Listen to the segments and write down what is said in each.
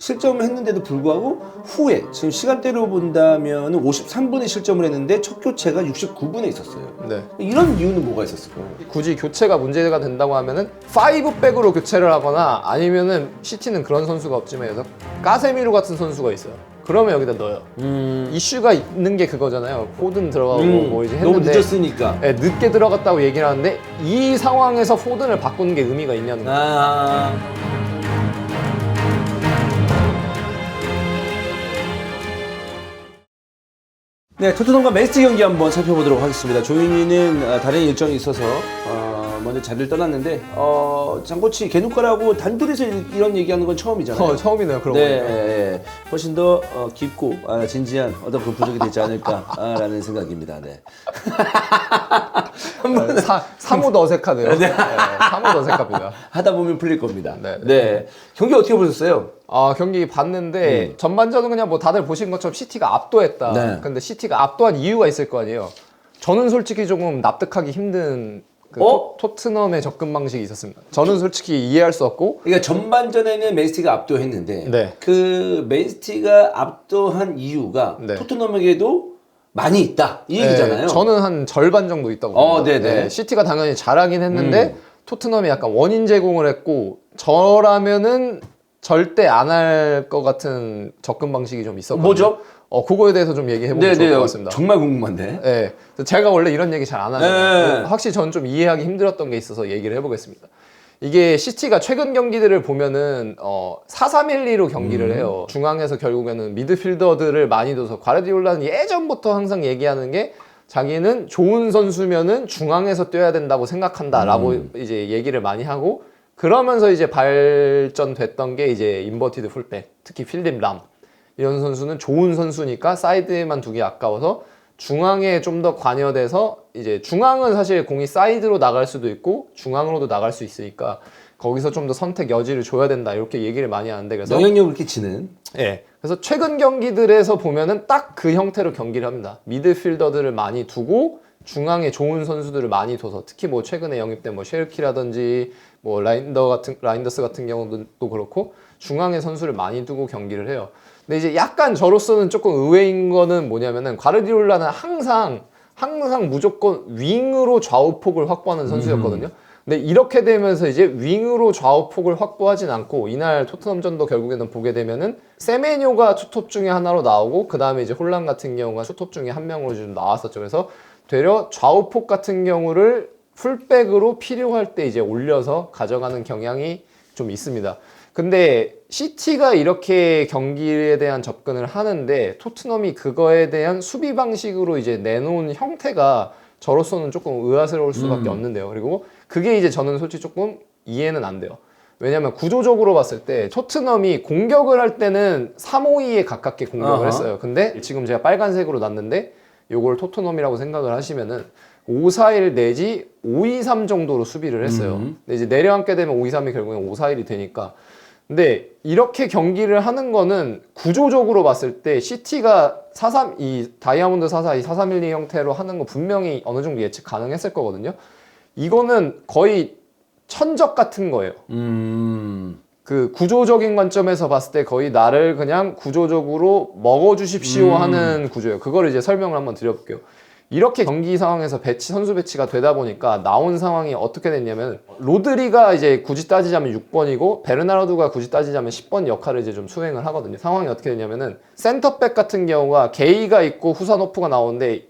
실점을 했는데도 불구하고 후에 지금 시간대로 본다면 53분에 실점을 했는데 첫 교체가 69분에 있었어요. 네. 이런 이유는 뭐가 있었을까요? 굳이 교체가 문제가 된다고 하면은 5백으로 교체를 하거나 아니면은 시티는 그런 선수가 없지만 여기서 까세미로 같은 선수가 있어요. 그러면 여기다 넣어요. 이슈가 있는 게 그거잖아요. 포든 들어가고 뭐 이제 했는데 너무 늦었으니까. 네, 늦게 들어갔다고 얘기를 하는데 이 상황에서 포든을 바꾸는 게 의미가 있냐는 거예요. 아. 네, 토트넘과 맨시티 경기 한번 살펴보도록 하겠습니다. 조윤희는 다른 일정이 있어서 먼저 자리를 떠났는데 장코치 개누가라고 단둘이서 이런 얘기하는 건 처음이잖아요. 처음이네요. 그런 네, 거. 네, 훨씬 더 깊고 진지한 어떤 그런 분석이 되지 않을까라는 생각입니다. 네. 사뭇 어색하네요. 네, 사뭇 어색합니다. 하다 보면 풀릴 겁니다. 네, 네. 경기 어떻게 보셨어요? 경기 봤는데 전반전은 그냥 뭐 다들 보신 것처럼 시티가 압도했다. 네. 근데 시티가 압도한 이유가 있을 거 아니에요. 저는 솔직히 조금 납득하기 힘든 토트넘의 접근 방식이 있었습니다. 저는 솔직히 이해할 수 없고. 그러니까 전반전에는 맨시티가 압도했는데 네. 그 맨시티가 압도한 이유가 네. 토트넘에게도 많이 있다 이 얘기잖아요. 네, 저는 한 절반 정도 있다고 봅니다. 네네. 시티가 당연히 잘하긴 했는데 토트넘이 약간 원인 제공을 했고 저라면은 절대 안 할 것 같은 접근 방식이 좀 있었거든요. 뭐죠? 그거에 대해서 좀 얘기해보면 좋을 것 같습니다. 정말 궁금한데. 네, 제가 원래 이런 얘기 잘 안 하잖아요. 네. 확실히 저는 좀 이해하기 힘들었던 게 있어서 얘기를 해보겠습니다. 이게 시티가 최근 경기들을 보면은 4-3-1-2로 경기를 해요. 중앙에서 결국에는 미드필더들을 많이 둬서 과르디올라는 예전부터 항상 얘기하는 게 자기는 좋은 선수면은 중앙에서 뛰어야 된다고 생각한다라고 이제 얘기를 많이 하고 그러면서 이제 발전됐던 게 이제 인버티드 풀백, 특히 필립 람 이런 선수는 좋은 선수니까 사이드에만 두기 아까워서 중앙에 좀 더 관여돼서 이제 중앙은 사실 공이 사이드로 나갈 수도 있고 중앙으로도 나갈 수 있으니까 거기서 좀 더 선택 여지를 줘야 된다 이렇게 얘기를 많이 하는데 그래서 영향력을 끼치는. 예. 그래서 최근 경기들에서 보면은 딱 그 형태로 경기를 합니다. 미드필더들을 많이 두고 중앙에 좋은 선수들을 많이 둬서 특히 뭐 최근에 영입된 뭐 셰르키라든지 뭐 라인더스 같은 경우도 그렇고 중앙에 선수를 많이 두고 경기를 해요. 근데 이제 약간 저로서는 조금 의외인 거는 뭐냐면은 과르디올라는 항상 무조건 윙으로 좌우폭을 확보하는 선수였거든요. 근데 이렇게 되면서 이제 윙으로 좌우폭을 확보하진 않고 이날 토트넘전도 결국에는 보게 되면은 세메뇨가 투톱 중에 하나로 나오고 그 다음에 이제 홀란 같은 경우가 투톱 중에 한 명으로 좀 나왔었죠. 그래서 되려 좌우폭 같은 경우를 풀백으로 필요할 때 이제 올려서 가져가는 경향이 좀 있습니다. 근데 시티가 이렇게 경기에 대한 접근을 하는데 토트넘이 그거에 대한 수비 방식으로 이제 내놓은 형태가 저로서는 조금 의아스러울 수밖에 없는데요. 그리고 그게 이제 저는 솔직히 조금 이해는 안 돼요. 왜냐면 구조적으로 봤을 때 토트넘이 공격을 할 때는 3-5-2에 가깝게 공격을 했어요. 근데 지금 제가 빨간색으로 놨는데 요걸 토트넘이라고 생각을 하시면은 5-4-1 내지 5-2-3 정도로 수비를 했어요. 근데 이제 내려앉게 되면 5-2-3이 결국엔 5-4-1이 되니까. 근데 이렇게 경기를 하는 거는 구조적으로 봤을 때 시티가 4-3, 이 다이아몬드 4-4-2, 4-3-1-2 형태로 하는 거 분명히 어느 정도 예측 가능했을 거거든요. 이거는 거의 천적 같은 거예요. 그 구조적인 관점에서 봤을 때 거의 나를 그냥 구조적으로 먹어주십시오 하는 구조예요. 그걸 이제 설명을 한번 드려볼게요. 이렇게 경기 상황에서 선수 배치가 되다 보니까 나온 상황이 어떻게 됐냐면 로드리가 이제 굳이 따지자면 6번이고 베르나르도가 굳이 따지자면 10번 역할을 이제 좀 수행을 하거든요. 상황이 어떻게 됐냐면은 센터백 같은 경우가 게이가 있고 후사노프가 나오는데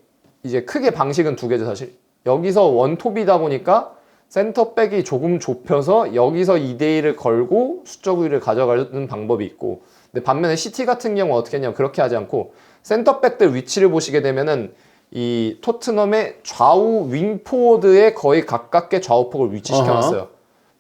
이제 크게 방식은 두 개죠 사실. 여기서 원톱이다 보니까 센터백이 조금 좁혀서 여기서 2대1을 걸고 수적 우위를 가져가는 방법이 있고 근데 반면에 시티 같은 경우 어떻게 했냐면 그렇게 하지 않고 센터백들 위치를 보시게 되면은 이 토트넘의 좌우 윙포워드에 거의 가깝게 좌우폭을 위치시켜놨어요.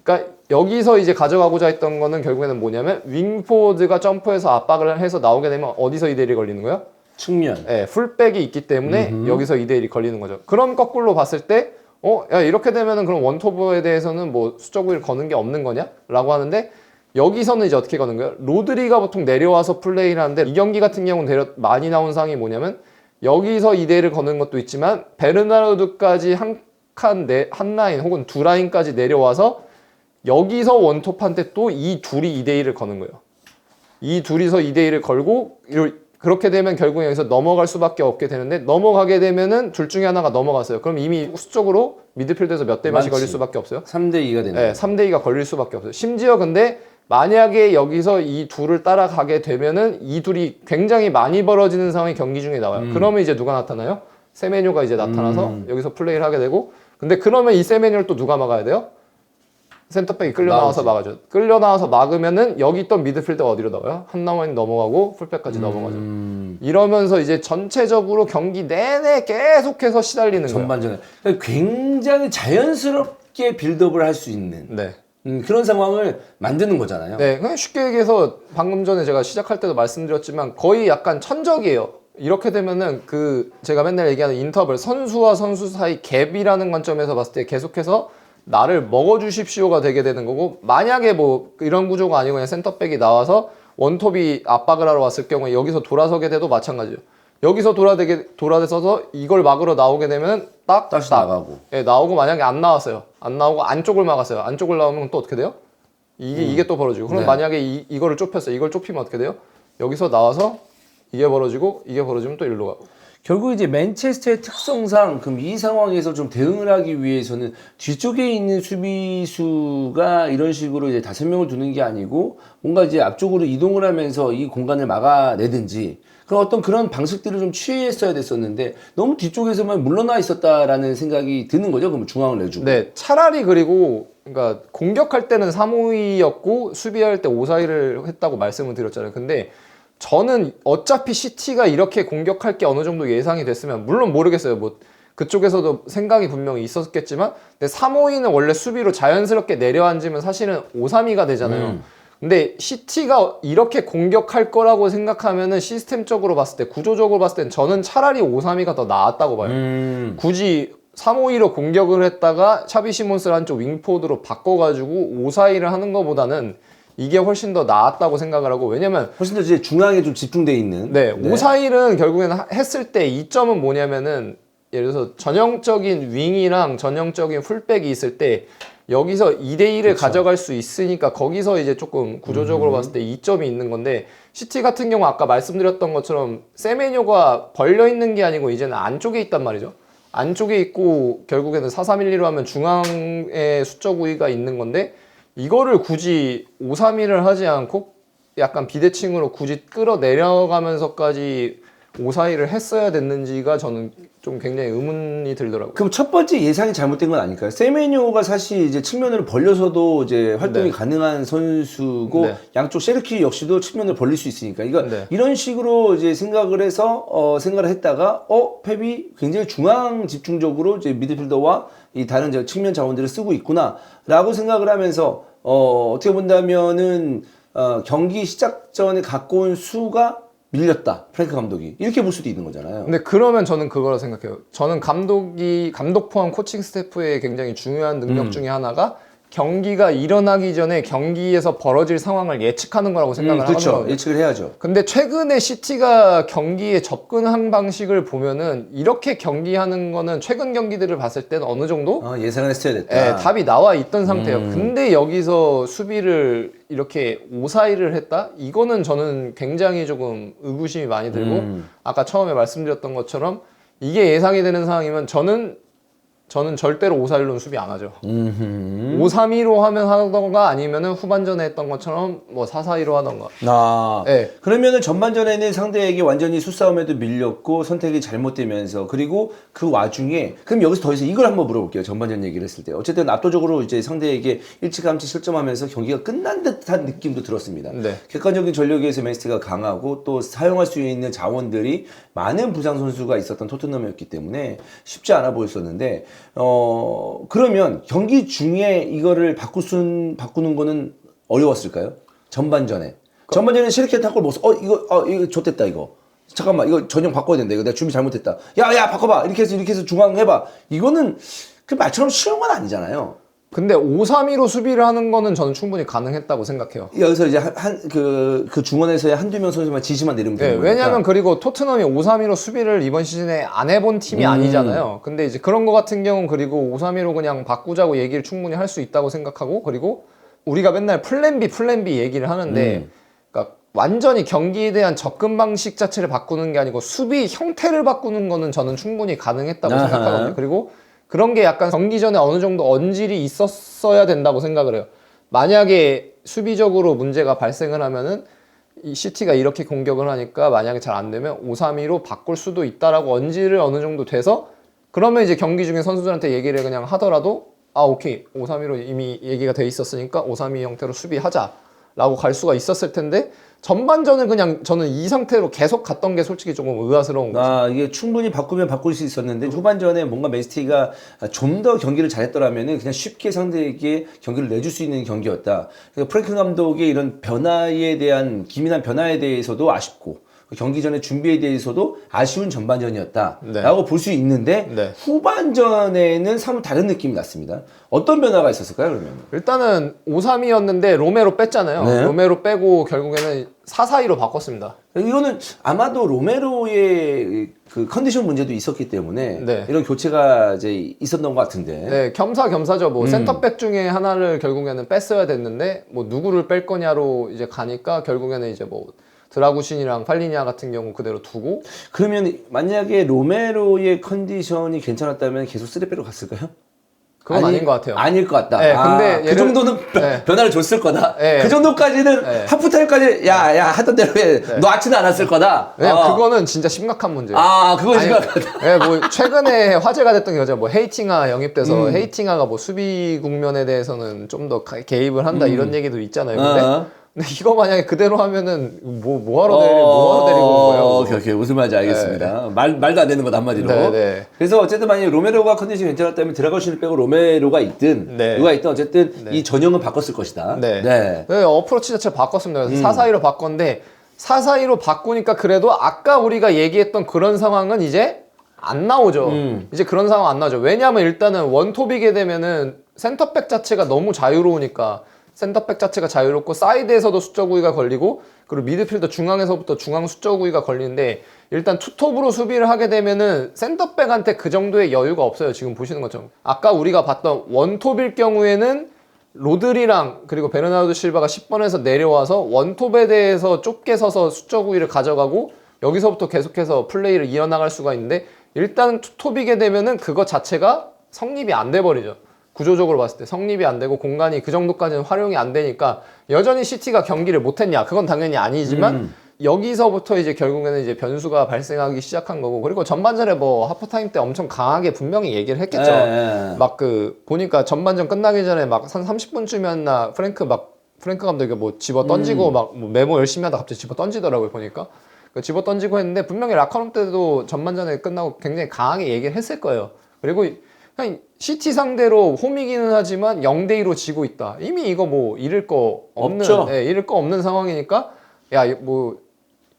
그러니까 여기서 이제 가져가고자 했던 거는 결국에는 뭐냐면 윙포워드가 점프해서 압박을 해서 나오게 되면 어디서 2대1이 걸리는 거예요? 측면. 네, 풀백이 있기 때문에 여기서 2대1이 걸리는 거죠. 그럼 거꾸로 봤을 때 야 이렇게 되면은 그럼 원톱에 대해서는 뭐 수적 우위를 거는 게 없는 거냐? 라고 하는데 여기서는 이제 어떻게 거는 거예요? 로드리가 보통 내려와서 플레이를 하는데 이 경기 같은 경우는 많이 나온 상황이 뭐냐면 여기서 2대1을 거는 것도 있지만 베르나르도까지 한 라인 혹은 두 라인까지 내려와서 여기서 원톱한테 또 이 둘이 2대1을 거는 거예요. 이 둘이서 2대1을 걸고 그렇게 되면 결국 여기서 넘어갈 수밖에 없게 되는데 넘어가게 되면은 둘 중에 하나가 넘어갔어요. 그럼 이미 수적으로 미드필드에서 몇 대 몇이 걸릴 수밖에 없어요. 3대2가 되는 네, 3대2가 걸릴 수밖에 없어요. 심지어 근데 만약에 여기서 이 둘을 따라가게 되면은 이 둘이 굉장히 많이 벌어지는 상황이 경기 중에 나와요. 그러면 이제 누가 나타나요? 세메뇨가 이제 나타나서 여기서 플레이를 하게 되고 근데 그러면 이 세메뇨를 또 누가 막아야 돼요? 센터백이 끌려 나와서 막아줘. 끌려 나와서 막으면은 여기 있던 미드필더가 어디로 나와요? 한나원이 넘어가고 풀백까지 넘어가죠. 이러면서 이제 전체적으로 경기 내내 계속해서 시달리는 거예요. 전반전에 그러니까 굉장히 자연스럽게 빌드업을 할 수 있는 네. 그런 상황을 만드는 거잖아요. 네, 그냥 쉽게 얘기해서 방금 전에 제가 시작할 때도 말씀드렸지만 거의 약간 천적이에요. 이렇게 되면은 제가 맨날 얘기하는 인터벌 선수와 선수 사이 갭이라는 관점에서 봤을 때 계속해서 나를 먹어주십시오가 되게 되는 거고 만약에 뭐 이런 구조가 아니고 그냥 센터백이 나와서 원톱이 압박을 하러 왔을 경우에 여기서 돌아서게 돼도 마찬가지예요. 여기서 돌아서서 이걸 막으러 나오게 되면 다시 나가고. 예, 나오고 만약에 안 나왔어요. 안 나오고 안쪽을 막았어요. 안쪽을 나오면 또 어떻게 돼요? 이게 또 벌어지고. 그럼 네. 만약에 이거를 좁혔어요. 이걸 좁히면 어떻게 돼요? 여기서 나와서 이게 벌어지고 이게 벌어지면 또 일로 가고. 결국 이제 맨체스터의 특성상 그럼 이 상황에서 좀 대응을 하기 위해서는 뒤쪽에 있는 수비수가 이런 식으로 이제 5명을 두는 게 아니고 뭔가 이제 앞쪽으로 이동을 하면서 이 공간을 막아내든지 그런 방식들을 좀 취했어야 됐었는데 너무 뒤쪽에서만 물러나 있었다라는 생각이 드는 거죠. 그럼 중앙을 내주고. 네, 차라리 그리고 그러니까 공격할 때는 3-5-2였고 수비할 때 5-4-2를 했다고 말씀을 드렸잖아요. 근데 저는 어차피 시티가 이렇게 공격할 게 어느 정도 예상이 됐으면 물론 모르겠어요. 뭐 그쪽에서도 생각이 분명히 있었겠지만 근데 3-5-2는 원래 수비로 자연스럽게 내려앉으면 사실은 5-3-2가 되잖아요. 근데 시티가 이렇게 공격할 거라고 생각하면은 시스템적으로 봤을 때 구조적으로 봤을 땐 저는 차라리 5-3-2가 더 나았다고 봐요. 굳이 3-5-2로 공격을 했다가 차비 시몬스를 한쪽 윙포드로 바꿔가지고 5-4-2를 하는 것보다는 이게 훨씬 더 나았다고 생각을 하고 왜냐면 훨씬 더 이제 중앙에 좀 집중돼 있는. 네, 5-4-1은 결국에는 했을 때 이점은 뭐냐면은 예를 들어서 전형적인 윙이랑 전형적인 풀백이 있을 때 여기서 2대1을 가져갈 수 있으니까 거기서 이제 조금 구조적으로 봤을 때 이점이 있는 건데 시티 같은 경우 아까 말씀드렸던 것처럼 세메뇨가 벌려 있는 게 아니고 이제는 안쪽에 있단 말이죠. 안쪽에 있고 결국에는 4-3-1-2로 하면 중앙에 수적 우위가 있는 건데 이거를 굳이 5-3-1을 하지 않고 약간 비대칭으로 굳이 끌어내려가면서까지 5-4-2를 했어야 됐는지가 저는 좀 굉장히 의문이 들더라고요. 그럼 첫 번째 예상이 잘못된 건 아닐까요? 세메뇨가 사실 이제 측면을 벌려서도 이제 활동이 가능한 선수고 양쪽 셰르키 역시도 측면을 벌릴 수 있으니까 이런 식으로 이제 생각을 해서 생각을 했다가 펩이 굉장히 중앙 집중적으로 이제 미드필더와 이 다른 이제 측면 자원들을 쓰고 있구나라고 생각을 하면서 어떻게 본다면은 경기 시작 전에 갖고 온 수가 밀렸다. 프랭크 감독이. 이렇게 볼 수도 있는 거잖아요. 근데 그러면 저는 그거라 생각해요. 저는 감독 포함 코칭 스태프의 굉장히 중요한 능력 중에 하나가 경기가 일어나기 전에 경기에서 벌어질 상황을 예측하는 거라고 생각을 그렇죠. 하거든요. 예측을 해야죠. 근데 최근에 시티가 경기에 접근한 방식을 보면은 이렇게 경기하는 거는 최근 경기들을 봤을 때는 어느 정도 예상을 했어야 됐다. 답이 나와 있던 상태예요. 근데 여기서 수비를 이렇게 5-4-1을 했다? 이거는 저는 굉장히 조금 의구심이 많이 들고 아까 처음에 말씀드렸던 것처럼 이게 예상이 되는 상황이면 저는 절대로 5-4-1로는 수비 안 하죠. 5-3-2로 하던가 아니면은 후반전에 했던 것처럼 뭐 4-4-2로 하던가. 네. 그러면은 전반전에는 상대에게 완전히 수싸움에도 밀렸고 선택이 잘못되면서 그리고 그 와중에 그럼 여기서 더 이상 이걸 한번 물어볼게요. 전반전 얘기를 했을 때 어쨌든 압도적으로 이제 상대에게 일찌감치 실점하면서 경기가 끝난 듯한 느낌도 들었습니다. 객관적인 전력에서 맨시티가 강하고 또 사용할 수 있는 자원들이 많은 부상 선수가 있었던 토트넘이었기 때문에 쉽지 않아 보였었는데 그러면 경기 중에 이거를 바꾸는 거는 어려웠을까요? 전반전에 셰르키 타골 먹었어. 이거 좆됐다 이거. 잠깐만 이거 전형 바꿔야 된다. 이거 내가 준비 잘못했다. 야 바꿔봐. 이렇게 해서 중앙 해봐. 이거는 그 말처럼 쉬운 건 아니잖아요. 근데 5-3-2로 수비를 하는 거는 저는 충분히 가능했다고 생각해요. 여기서 이제 그 중원에서의 한두 명 선수만 지시만 내리면 되는 거니까. 왜냐하면 그리고 토트넘이 5-3-2로 수비를 이번 시즌에 안 해본 팀이 아니잖아요. 근데 이제 그런 거 같은 경우는 그리고 5-3-2로 그냥 바꾸자고 얘기를 충분히 할 수 있다고 생각하고 그리고 우리가 맨날 플랜 B 얘기를 하는데 그러니까 완전히 경기에 대한 접근 방식 자체를 바꾸는 게 아니고 수비 형태를 바꾸는 거는 저는 충분히 가능했다고 아하. 생각하거든요. 그리고 그런 게 약간 경기 전에 어느 정도 언질이 있었어야 된다고 생각을 해요. 만약에 수비적으로 문제가 발생을 하면은 이 시티가 이렇게 공격을 하니까 만약에 잘 안 되면 5-3-2로 바꿀 수도 있다라고 언질을 어느 정도 돼서 그러면 이제 경기 중에 선수들한테 얘기를 그냥 하더라도 아 오케이 5-3-2로 이미 얘기가 돼 있었으니까 5-3-2 형태로 수비하자라고 갈 수가 있었을 텐데 전반전을 그냥 저는 이 상태로 계속 갔던 게 솔직히 조금 의아스러운 거죠. 아, 이게 충분히 바꾸면 바꿀 수 있었는데 후반전에 뭔가 맨시티가 좀 더 경기를 잘했더라면은 그냥 쉽게 상대에게 경기를 내줄 수 있는 경기였다. 그러니까 프랭크 감독의 이런 변화에 대한 기민한 변화에 대해서도 아쉽고 경기 전에 준비에 대해서도 아쉬운 전반전이었다라고 네. 볼 수 있는데 네. 후반전에는 사뭇 다른 느낌이 났습니다. 어떤 변화가 있었을까요, 그러면? 일단은 5-3-2였는데 로메로 뺐잖아요. 네. 로메로 빼고 결국에는 4-4-2로 바꿨습니다. 이거는 아마도 로메로의 그 컨디션 문제도 있었기 때문에 네. 이런 교체가 이제 있었던 것 같은데. 네, 겸사겸사죠. 뭐 센터백 중에 하나를 결국에는 뺐어야 됐는데 뭐 누구를 뺄 거냐로 이제 가니까 결국에는 이제 뭐 드라구신이랑 팔리니아 같은 경우 그대로 두고 그러면 만약에 로메로의 컨디션이 괜찮았다면 계속 3백으로 갔을까요? 그건 아닌 것 같아요. 아닐 것 같다. 네, 근데 그 정도는 네. 변화를 줬을 거다. 네. 그 정도까지는 네. 하프타임까지 야 하던 대로 해. 놓지는 않았을 거다. 그거는 진짜 심각한 문제예요. 그건 아니, 심각하다. 네, 뭐 최근에 화제가 됐던 게 뭐죠? 뭐 헤이팅하 영입돼서 헤이팅하가 뭐 수비 국면에 대해서는 좀 더 개입을 한다 이런 얘기도 있잖아요. 근데 이거 만약에 그대로 하면은 뭐하러 데리고 온 거예요? 오케이 무슨 말인지 알겠습니다. 말도 안 되는 것 한마디로. 네. 그래서 어쨌든 만약에 로메로가 컨디션이 괜찮았다면 드라고신을 빼고 로메로가 있든 네. 누가 있든 어쨌든 이 전형은 바꿨을 것이다. 네, 어프로치 자체를 바꿨습니다. 그래서 4-4-2로 바꿨는데 4-4-2로 바꾸니까 그래도 아까 우리가 얘기했던 그런 상황은 이제 안 나오죠. 이제 그런 상황 안 나오죠. 왜냐하면 일단은 원톱이게 되면은 센터백 자체가 너무 자유로우니까 센터백 자체가 자유롭고 사이드에서도 수적 우위가 걸리고 그리고 미드필더 중앙에서부터 중앙 수적 우위가 걸리는데 일단 투톱으로 수비를 하게 되면은 센터백한테 그 정도의 여유가 없어요. 지금 보시는 것처럼 아까 우리가 봤던 원톱일 경우에는 로드리랑 그리고 베르나르도 실바가 10번에서 내려와서 원톱에 대해서 좁게 서서 수적 우위를 가져가고 여기서부터 계속해서 플레이를 이어나갈 수가 있는데 일단 투톱이게 되면은 그거 자체가 성립이 안 돼 버리죠. 구조적으로 봤을 때 성립이 안 되고 공간이 그 정도까지는 활용이 안 되니까 여전히 시티가 경기를 못했냐? 그건 당연히 아니지만 여기서부터 이제 결국에는 이제 변수가 발생하기 시작한 거고 그리고 전반전에 뭐 하프타임 때 엄청 강하게 분명히 얘기를 했겠죠. 막 보니까 전반전 끝나기 전에 막 한 30분쯤이었나 프랭크 감독이 뭐 집어 던지고 막 뭐 메모 열심히 하다 갑자기 집어 던지더라고요 보니까. 집어 던지고 했는데 분명히 라커룸 때도 전반전에 끝나고 굉장히 강하게 얘기를 했을 거예요. 그리고 그냥 시티 상대로 홈이기는 하지만 0-2로 지고 있다. 이미 이거 뭐 잃을 거 없는 상황이니까 야 뭐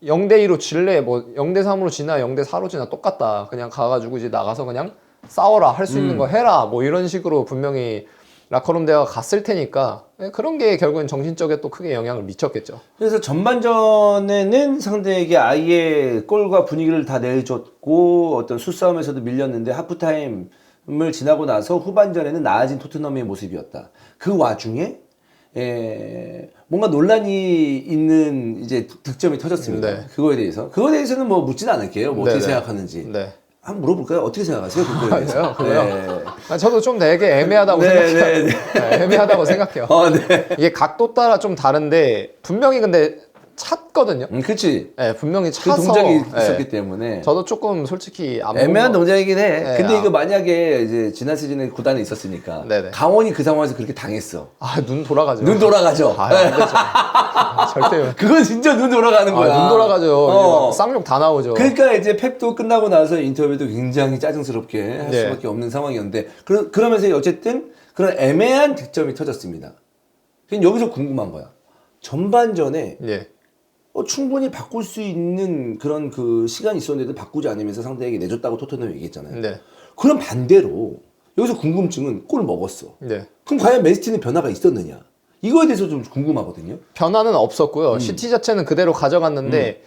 0-2로 질래 뭐 0-3으로 지나 0-4로 지나 똑같다. 그냥 가가지고 이제 나가서 그냥 싸워라 할 수 있는 거 해라 뭐 이런 식으로 분명히 라커룸 대화가 갔을 테니까 그런 게 결국엔 정신적에 또 크게 영향을 미쳤겠죠. 그래서 전반전에는 상대에게 아예 골과 분위기를 다 내줬고 어떤 수싸움에서도 밀렸는데 하프타임을 지나고 나서 후반전에는 나아진 토트넘의 모습이었다. 그 와중에 뭔가 논란이 있는 이제 득점이 터졌습니다. 네. 그거에 대해서는 뭐 묻지는 않을게요. 뭐 어떻게 생각하는지. 네. 한번 물어볼까요? 어떻게 생각하세요? 그거에 대해서. 그래요? 저도 좀 되게 애매하다고 생각해요. 애매하다고 생각해요. 이게 각도 따라 좀 다른데 분명히 근데 찼거든요. 그치. 네, 분명히 그 차서 동작이 있었기 때문에. 저도 조금 솔직히 안 애매한 동작이긴 해. 네, 근데 이거 만약에 이제 지난 시즌에 구단에 있었으니까 네네. 강원이 그 상황에서 그렇게 당했어. 눈 돌아가죠. 눈 돌아가죠. 안 되죠. 절대. 그건 진짜 눈 돌아가는 거야. 눈 돌아가죠. 쌍욕 다 나오죠. 그러니까 이제 펩도 끝나고 나서 인터뷰도 굉장히 짜증스럽게 할 수밖에 없는 상황이었는데 그러면서 어쨌든 그런 애매한 득점이 터졌습니다. 그럼 여기서 궁금한 거야. 전반전에 충분히 바꿀 수 있는 그런 그 시간이 있었는데도 바꾸지 않으면서 상대에게 내줬다고 토트넘이 얘기했잖아요. 그럼 반대로 여기서 궁금증은 골 먹었어. 그럼 과연 맨시티는 변화가 있었느냐? 이거에 대해서 좀 궁금하거든요. 변화는 없었고요. 시티 자체는 그대로 가져갔는데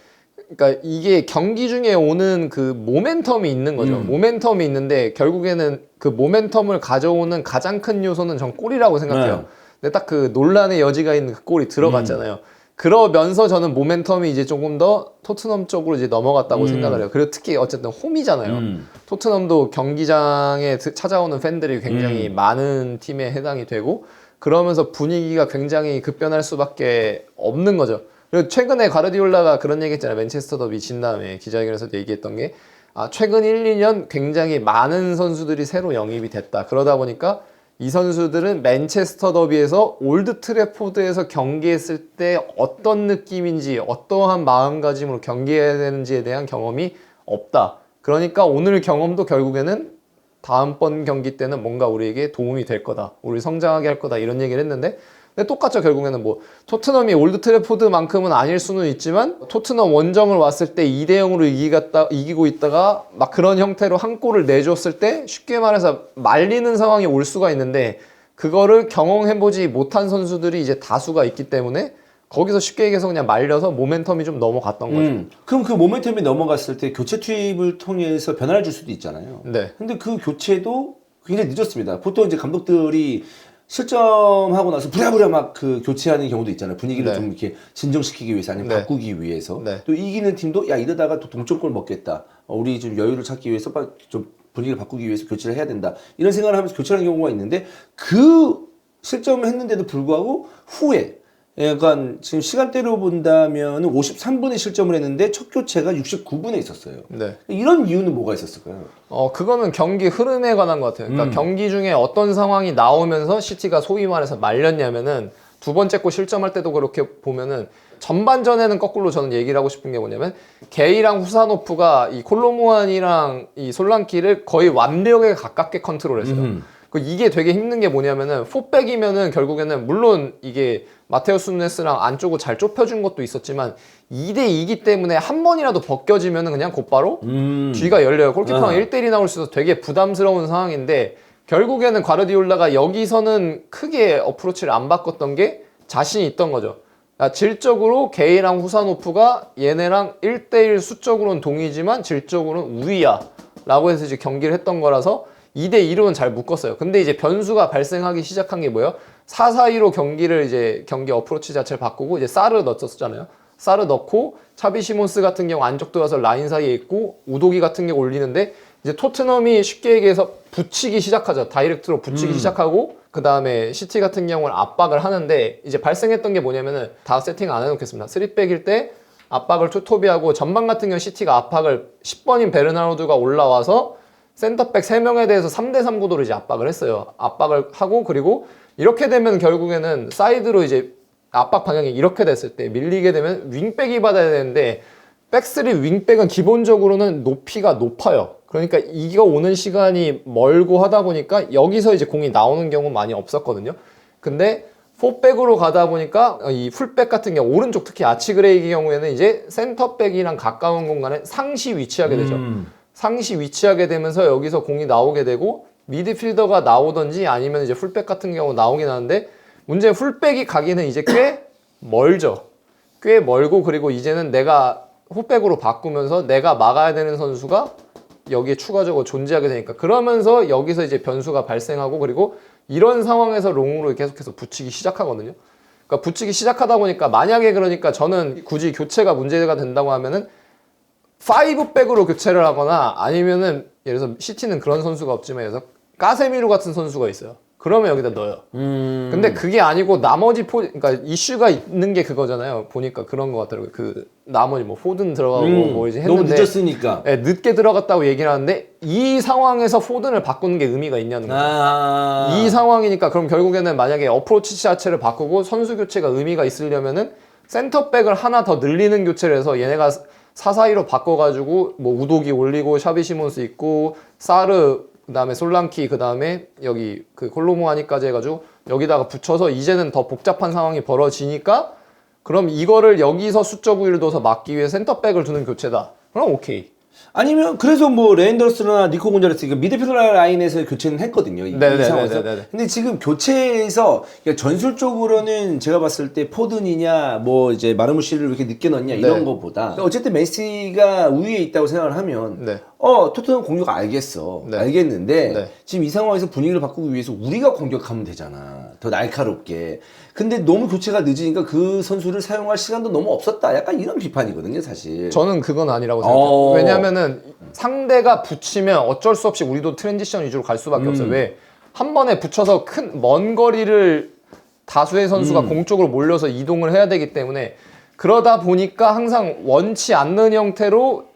그러니까 이게 경기 중에 오는 그 모멘텀이 있는 거죠. 모멘텀이 있는데 결국에는 그 모멘텀을 가져오는 가장 큰 요소는 전 골이라고 생각해요. 근데 딱 그 논란의 여지가 있는 그 골이 들어갔잖아요. 그러면서 저는 모멘텀이 이제 조금 더 토트넘 쪽으로 이제 넘어갔다고 생각을 해요. 그리고 특히 어쨌든 홈이잖아요. 토트넘도 경기장에 찾아오는 팬들이 굉장히 많은 팀에 해당이 되고 그러면서 분위기가 굉장히 급변할 수밖에 없는 거죠. 그리고 최근에 가르디올라가 그런 얘기 했잖아요. 맨체스터 더비 진 다음에 기자회견에서도 얘기했던 게 최근 1, 2년 굉장히 많은 선수들이 새로 영입이 됐다. 그러다 보니까 이 선수들은 맨체스터 더비에서 올드 트래포드에서 경기했을 때 어떤 느낌인지 어떠한 마음가짐으로 경기해야 되는지에 대한 경험이 없다. 그러니까 오늘 경험도 결국에는 다음번 경기 때는 뭔가 우리에게 도움이 될 거다. 우리 성장하게 할 거다. 이런 얘기를 했는데 근데 똑같죠. 결국에는 뭐 토트넘이 올드 트래포드만큼은 아닐 수는 있지만 토트넘 원정을 왔을 때 2대 0으로 이기고 있다가 막 그런 형태로 한 골을 내줬을 때 쉽게 말해서 말리는 상황이 올 수가 있는데 그거를 경험해보지 못한 선수들이 이제 다수가 있기 때문에 거기서 쉽게 얘기해서 그냥 말려서 모멘텀이 좀 넘어갔던 거죠. 그럼 그 모멘텀이 넘어갔을 때 교체 투입을 통해서 변화를 줄 수도 있잖아요. 네. 근데 그 교체도 굉장히 늦었습니다. 보통 이제 감독들이 실점하고 나서 부랴부랴 막 그 교체하는 경우도 있잖아요. 분위기를 네. 좀 이렇게 진정시키기 위해서 아니면 네. 바꾸기 위해서. 네. 또 이기는 팀도 야 이러다가 또 동점골 먹겠다. 우리 좀 여유를 찾기 위해서 좀 분위기를 바꾸기 위해서 교체를 해야 된다. 이런 생각을 하면서 교체하는 경우가 있는데 그 실점을 했는데도 불구하고 후에 약간 지금 시간대로 본다면 53분에 실점을 했는데 첫 교체가 69분에 있었어요. 네. 이런 이유는 뭐가 있었을까요? 그거는 경기 흐름에 관한 것 같아요. 그러니까 경기 중에 어떤 상황이 나오면서 시티가 소위 말해서 말렸냐면은 두 번째 골 실점할 때도 그렇게 보면은 전반전에는 거꾸로 저는 얘기를 하고 싶은 게 뭐냐면 게이랑 후사노프가 이 콜로무안이랑 이 솔랑키를 거의 완벽에 가깝게 컨트롤했어요. 이게 되게 힘든 게 뭐냐면은 포백이면은 결국에는 물론 이게 마테우스 누네스랑 안쪽으로 잘 좁혀준 것도 있었지만 2대2기 때문에 한 번이라도 벗겨지면은 그냥 곧바로 뒤가 열려요. 골키퍼가 1대1이 나올 수 있어서 되게 부담스러운 상황인데 결국에는 과르디올라가 여기서는 크게 어프로치를 안 바꿨던 게 자신이 있던 거죠. 질적으로 게이랑 후사노프가 얘네랑 1대1 수적으로는 동이지만 질적으로는 우위야 라고 해서 이제 경기를 했던 거라서 2대2로는 잘 묶었어요. 근데 이제 변수가 발생하기 시작한 게 뭐예요? 4-4-2로 경기 어프로치 자체를 바꾸고 이제 사르 넣었었잖아요. 사르 넣고 차비 시몬스 같은 경우 안쪽 들어와서 라인 사이에 있고 우도기 같은 게 올리는데 이제 토트넘이 쉽게 얘기해서 붙이기 시작하죠. 다이렉트로 붙이기 시작하고 그 다음에 시티 같은 경우는 압박을 하는데 이제 발생했던 게 뭐냐면은 다 세팅 안 해놓겠습니다. 3백일 때 압박을 투토비하고 전반 같은 경우 시티가 압박을 10번인 베르나르도가 올라와서 센터백 3명에 대해서 3대3 구도로 이제 압박을 했어요. 압박을 하고 그리고 이렇게 되면 결국에는 사이드로 이제 압박 방향이 이렇게 됐을 때 밀리게 되면 윙백이 받아야 되는데 백스리 윙백은 기본적으로는 높이가 높아요. 그러니까 이거 오는 시간이 멀고 하다 보니까 여기서 이제 공이 나오는 경우 많이 없었거든요. 근데 4백으로 가다 보니까 이 풀백 같은 경우 오른쪽 특히 아치그레이 경우에는 이제 센터백이랑 가까운 공간에 상시 위치하게 되죠. 상시 위치하게 되면서 여기서 공이 나오게 되고 미드필더가 나오던지 아니면 이제 풀백 같은 경우 나오긴 하는데 문제는 풀백이 가기는 이제 꽤 멀죠. 꽤 멀고 그리고 이제는 내가 후백으로 바꾸면서 내가 막아야 되는 선수가 여기에 추가적으로 존재하게 되니까 그러면서 여기서 이제 변수가 발생하고 그리고 이런 상황에서 롱으로 계속해서 붙이기 시작하거든요. 그러니까 붙이기 시작하다 보니까 만약에 그러니까 저는 굳이 교체가 문제가 된다고 하면은 5백으로 교체를 하거나 아니면은 예를 들어서 시티는 그런 선수가 없지만 예를 들어서 까세미루 같은 선수가 있어요. 그러면 여기다 넣어요. 근데 그게 아니고 나머지 그러니까 이슈가 있는 게 그거잖아요. 보니까 그런 것 같더라고요. 그 나머지 뭐 포든 들어가고 뭐 이제 했는데 너무 늦었으니까. 네, 늦게 들어갔다고 얘기를 하는데 이 상황에서 포든을 바꾸는 게 의미가 있냐는 거죠. 이 상황이니까 그럼 결국에는 만약에 어프로치 자체를 바꾸고 선수 교체가 의미가 있으려면은 센터백을 하나 더 늘리는 교체를 해서 얘네가 4-4-2로 바꿔가지고 뭐 우도기 올리고 샤비 시몬스 있고 사르 그 다음에 솔랑키 그 다음에 여기 그 콜로무아니까지 해가지고 여기다가 붙여서 이제는 더 복잡한 상황이 벌어지니까 그럼 이거를 여기서 수적 우위를 둬서 막기 위해 센터백을 두는 교체다. 그럼 오케이. 아니면 그래서 뭐 레인더스나 니코 곤잘레스 미드필더 라인에서 교체는 했거든요. 이 상황에서. 근데 지금 교체에서 전술적으로는 제가 봤을 때 포든이냐 뭐 이제 마르무시를 왜 이렇게 늦게 넣냐 이런 거보다 어쨌든 메시가 우위에 있다고 생각을 하면 토트넘 공격 알겠어. 네. 알겠는데 네. 지금 이 상황에서 분위기를 바꾸기 위해서 우리가 공격하면 되잖아. 더 날카롭게. 근데 너무 교체가 늦으니까 그 선수를 사용할 시간도 너무 없었다. 약간 이런 비판이거든요, 사실. 저는 그건 아니라고 생각해요. 왜냐면은 상대가 붙이면 어쩔 수 없이 우리도 트랜지션 위주로 갈 수밖에 없어요. 왜? 한 번에 붙여서 큰 먼 거리를 다수의 선수가 공 쪽으로 몰려서 이동을 해야 되기 때문에 그러다 보니까 항상 원치 않는 형태로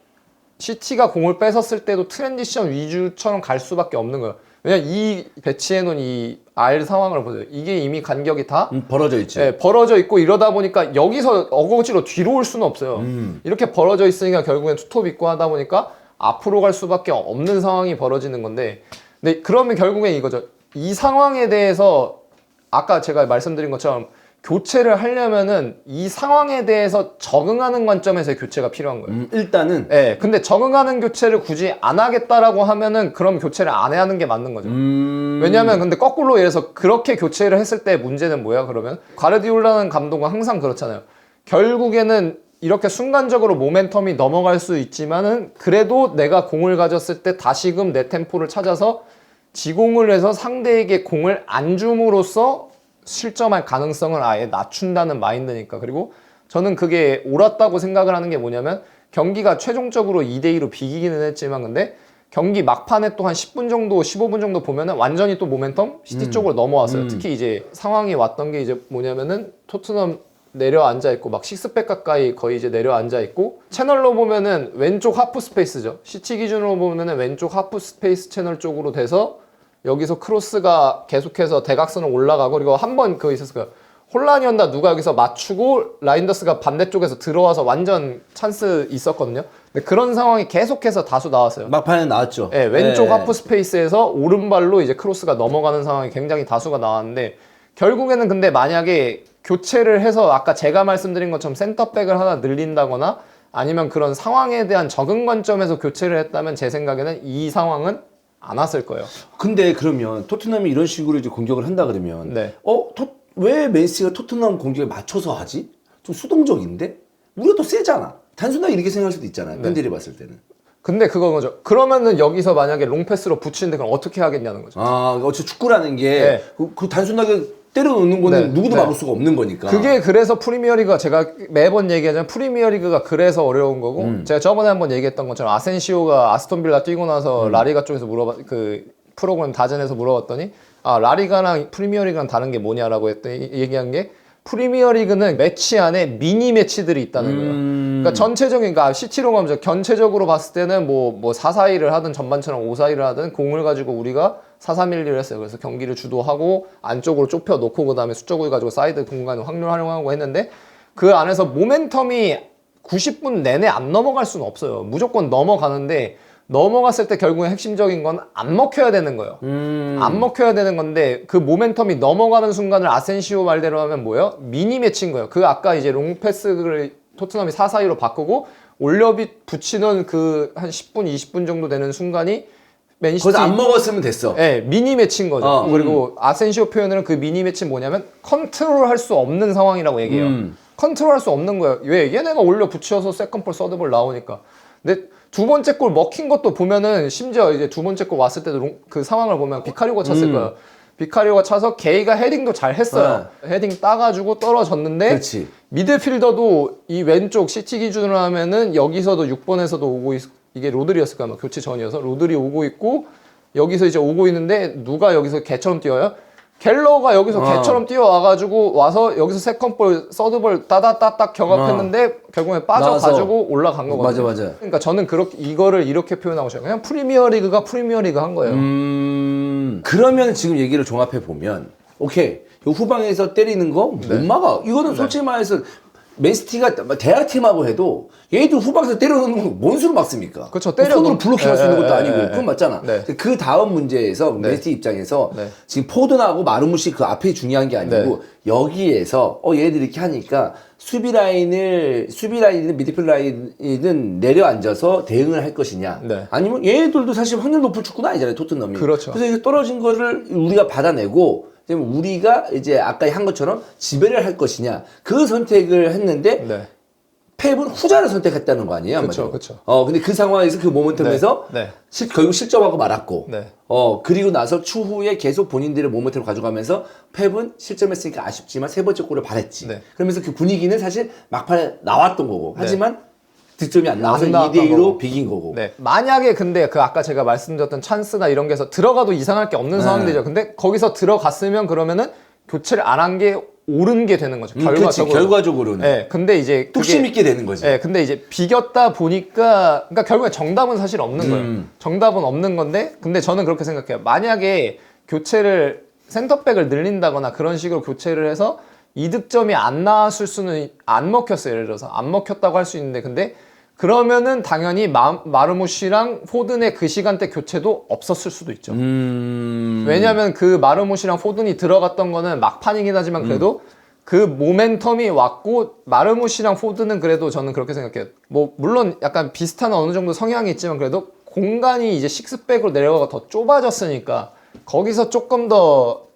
시티가 공을 뺏었을 때도 트랜지션 위주처럼 갈 수밖에 없는 거예요. 왜냐면 이 배치해놓은 이 R 상황을 보세요. 이게 이미 간격이 다 벌어져 있지. 네, 벌어져 있고 이러다 보니까 여기서 어거지로 뒤로 올 수는 없어요. 이렇게 벌어져 있으니까 결국엔 투톱 있고 하다 보니까 앞으로 갈 수밖에 없는 상황이 벌어지는 건데, 근데 그러면 결국엔 이거죠. 이 상황에 대해서 아까 제가 말씀드린 것처럼 교체를 하려면은 이 상황에 대해서 적응하는 관점에서 교체가 필요한 거예요. 일단은 네, 근데 적응하는 교체를 굳이 안 하겠다라고 하면은 그럼 교체를 안 해야 하는 게 맞는 거죠. 왜냐면 근데 거꾸로 예를 들어서 그렇게 교체를 했을 때 문제는 뭐야 그러면? 과르디올라는 감독은 항상 그렇잖아요. 결국에는 이렇게 순간적으로 모멘텀이 넘어갈 수 있지만은 그래도 내가 공을 가졌을 때 다시금 내 템포를 찾아서 지공을 해서 상대에게 공을 안 줌으로써 실점할 가능성을 아예 낮춘다는 마인드니까. 그리고 저는 그게 옳았다고 생각을 하는 게 뭐냐면 경기가 최종적으로 2대2로 비기기는 했지만 근데 경기 막판에 또 한 10분 정도 15분 정도 보면은 완전히 또 모멘텀 시티 쪽으로 넘어왔어요. 특히 이제 상황이 왔던 게 이제 뭐냐면은 토트넘 내려앉아 있고 막 식스백 가까이 거의 이제 내려앉아 있고 채널로 보면은 왼쪽 하프 스페이스죠. 시티 기준으로 보면은 왼쪽 하프 스페이스 채널 쪽으로 돼서 여기서 크로스가 계속해서 대각선을 올라가고 그리고 한 번 그거 있었을 거예요. 혼란이었나 누가 여기서 맞추고 라인더스가 반대쪽에서 들어와서 완전 찬스 있었거든요. 근데 그런 상황이 계속해서 다수 나왔어요. 막판에 나왔죠. 네, 왼쪽 하프 스페이스에서 오른발로 이제 크로스가 넘어가는 상황이 굉장히 다수가 나왔는데 결국에는 근데 만약에 교체를 해서 아까 제가 말씀드린 것처럼 센터백을 하나 늘린다거나 아니면 그런 상황에 대한 적응 관점에서 교체를 했다면 제 생각에는 이 상황은 안 왔을 거예요. 근데 그러면 토트넘이 이런 식으로 이제 공격을 한다 그러면 네. 왜 맨시티가 토트넘 공격에 맞춰서 하지? 좀 수동적인데? 우리가 더 세잖아. 단순하게 이렇게 생각할 수도 있잖아요. 팬들이 봤을 때는. 근데 그건 거죠. 그러면은 여기서 만약에 롱패스로 붙이는데 그럼 어떻게 하겠냐는 거죠. 어차피 축구라는 게 네. 그 단순하게 때려놓는 거는 네. 누구도 네. 막을 수가 없는 거니까. 그게 그래서 프리미어리그가 제가 매번 얘기하자면 프리미어리그가 그래서 어려운 거고 제가 저번에 한번 얘기했던 것처럼 아센시오가 아스톤빌라 뛰고 나서 라리가 쪽에서 그 프로그램 다전에서 물어봤더니 라리가랑 프리미어리그랑 다른 게 뭐냐라고 했더니 얘기한 게 프리미어리그는 매치 안에 미니 매치들이 있다는 거예요. 그러니까 전체적인, 그러니까 시티로 가면 전체적으로 봤을 때는 뭐 4-4-2를 하든 전반처럼 5-4-2를 하든 공을 가지고 우리가 4-3-1-1을 했어요. 그래서 경기를 주도하고 안쪽으로 좁혀 놓고 그다음에 수적을 가지고 사이드 공간을 확률 활용하고 했는데 그 안에서 모멘텀이 90분 내내 안 넘어갈 수는 없어요. 무조건 넘어가는데 넘어갔을 때 결국엔 핵심적인 건 안 먹혀야 되는 거예요. 안 먹혀야 되는 건데 그 모멘텀이 넘어가는 순간을 아센시오 말대로 하면 뭐예요? 미니 매치인 거예요. 그 아까 이제 롱패스를 토트넘이 4-4-2로 바꾸고 올려빗 붙이는 그 한 10분, 20분 정도 되는 순간이 맨시티 거기서 안 먹었으면 됐어. 네, 미니 매치인 거죠. 그리고 아센시오 표현으로 그 미니 매치는 뭐냐면 컨트롤 할 수 없는 상황이라고 얘기해요. 컨트롤 할 수 없는 거예요. 왜? 얘네가 올려 붙여서 세컨볼, 서드볼 나오니까. 근데 두 번째 골 먹힌 것도 보면은 심지어 이제 두 번째 골 왔을 때도 그 상황을 보면 비카리오가 찼을 거예요. 비카리오가 차서 게이가 헤딩도 잘 했어요. 헤딩 따가지고 떨어졌는데 그렇지. 미드필더도 이 왼쪽 시티 기준으로 하면은 여기서도 6번에서도 오고 이게 로드리였을 거야. 교체 전이어서 로드리 오고 있고 여기서 이제 오고 있는데 누가 여기서 개처럼 뛰어요? 갤러가 여기서 개처럼 뛰어와가지고 와서 여기서 세컨볼, 서드볼 따다따딱 경합했는데 결국에 빠져가지고 올라간 거거든요. 맞아. 그러니까 저는 이거를 이렇게 표현하고 싶어요. 그냥 프리미어리그가 프리미어리그 한 거예요. 그러면 지금 얘기를 종합해 보면 오케이 요 후방에서 때리는 거 못 막아. 이거는 솔직히 말해서 맨시티가 대학팀하고 해도 얘들 후방에서 때려놓는 거 뭔 수로 막습니까? 그렇죠. 손으로 블로킹할 수 있는 것도 아니고 그건 맞잖아. 네. 그 다음 문제에서 맨시티 입장에서 지금 포든하고 마르무시 그 앞에 중요한 게 아니고 여기에서 얘들이 이렇게 하니까 수비 라인이든 미드필드 라인이든 내려앉아서 대응을 할 것이냐 아니면 얘들도 사실 확률 높은 축구는 아니잖아요. 토트넘이. 그렇죠. 그래서 이게 떨어진 거를 우리가 받아내고 우리가 이제 아까 한 것처럼 지배를 할 것이냐 그 선택을 했는데 펩은 후자를 선택했다는 거 아니에요? 그쵸, 한마디로. 그쵸. 근데 그 상황에서 그 모멘텀에서 네. 결국 실점하고 말았고. 네. 그리고 나서 추후에 계속 본인들의 모멘텀을 가져가면서 펩은 실점했으니까 아쉽지만 세 번째 골을 발했지. 네. 그러면서 그 분위기는 사실 막판에 나왔던 거고. 하지만 득점이 안 나와서 안 나왔던 2대2로 거고. 비긴 거고. 네. 만약에 근데 그 아까 제가 말씀드렸던 찬스나 이런 게서 들어가도 이상할 게 없는 상황들이죠. 근데 거기서 들어갔으면 그러면은 교체를 안 한 게 옳은 게 되는 거죠. 그렇지, 결과적으로는. 네. 근데 이제 뚝심 있게 되는 거지. 네. 근데 이제 비겼다 보니까 그러니까 결국에 정답은 사실 없는 거예요. 정답은 없는 건데 근데 저는 그렇게 생각해요. 만약에 교체를 센터백을 늘린다거나 그런 식으로 교체를 해서 이득점이 안 나왔을 수는 안 먹혔어요. 예를 들어서 안 먹혔다고 할 수 있는데 근데 그러면은 당연히 마르무시랑 포든의 그 시간대 교체도 없었을 수도 있죠. 왜냐하면 그 마르무시랑 포든이 들어갔던 거는 막판이긴 하지만 그래도 그 모멘텀이 왔고 마르무시랑 포든은 그래도 저는 그렇게 생각해요. 뭐 물론 약간 비슷한 어느 정도 성향이 있지만 그래도 공간이 이제 식스백으로 내려가고 더 좁아졌으니까 거기서 조금 더